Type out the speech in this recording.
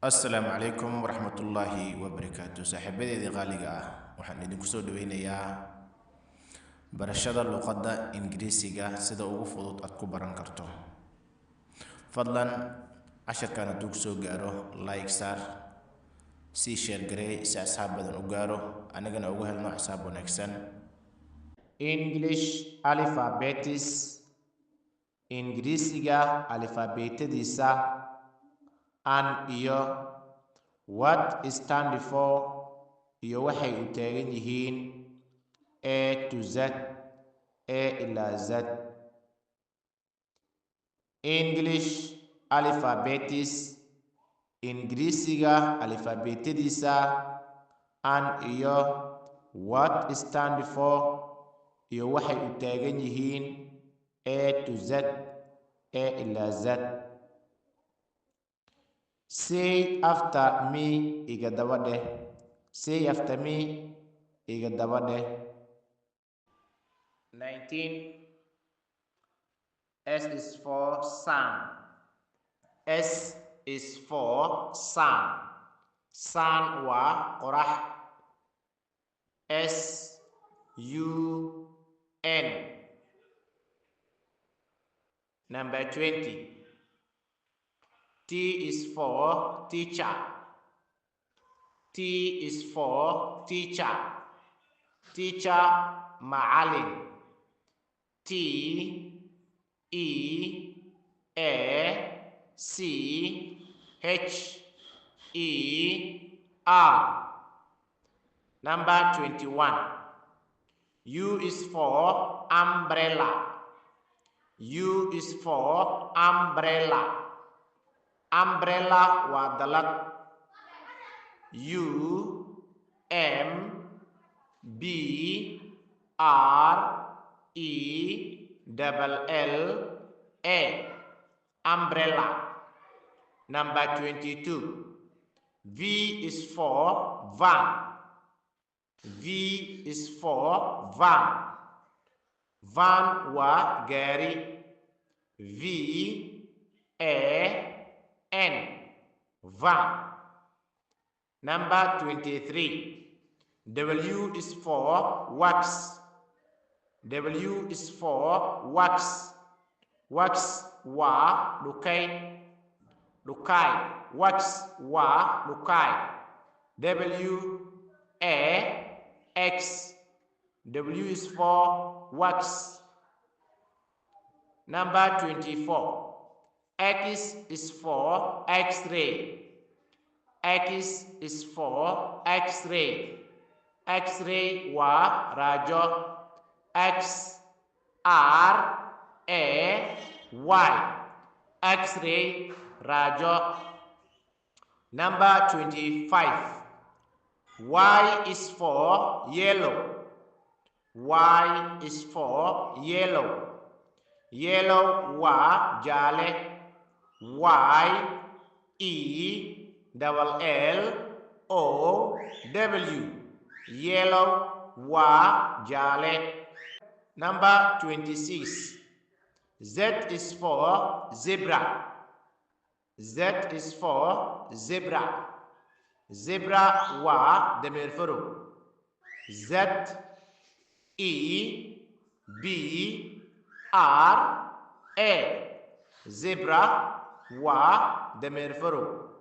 السلام عليكم ورحمة الله وبركاته. صاحبتي غالية waxaan idinku soo dhaweynayaa barashada luqadda Ingiriisiga sida ugu fudud aad ku baran karto. Fadlan casharkan hadduu soo gaaro like saar, si share garee si asxaab badan u gaaro, anigana ugu helno xisaab wanaagsan. English alphabets Ingiriisiga alfabetadiisa and iyo what stand for iyo waxay u taagan yihiin A to Z, A ila Z. English alphabets Ingiriisiga alfabetadiisa and iyo what stand for iyo waxay u taagan yihiin A to Z, A ila Z. Say after me, iga daba dheh. Say after me, iga daba dheh. 19. S is for sun. S is for sun. Sun waa qorax. S U N. Number 20. T is for teacher. T is for teacher. Teacher, ma'alin. T E A C H E R. Number 21. U is for umbrella. U is for umbrella. Umbrella waa dalad. U M B R E double L A. Umbrella. Number 22. V is for van. V is for van. Van waa gaari. V A N. Van. Number 23. W is for wax. W is for wax. Wax waa dhukay. Dhukay. Wax waa dhukay. W A X. W is for wax. Number 24. X is for X-ray. X is for X-ray. X-ray waa rajo. X R A Y. X-ray rajo. Number 25. Y is for yellow. Y is for yellow. Yellow waa jaale. Y E double L O W. Yellow waa jaale. Number 26. Z is for zebra. Z is for zebra. Zebra waa dameer farow. Z E B R A. Zebra waa dameer farow.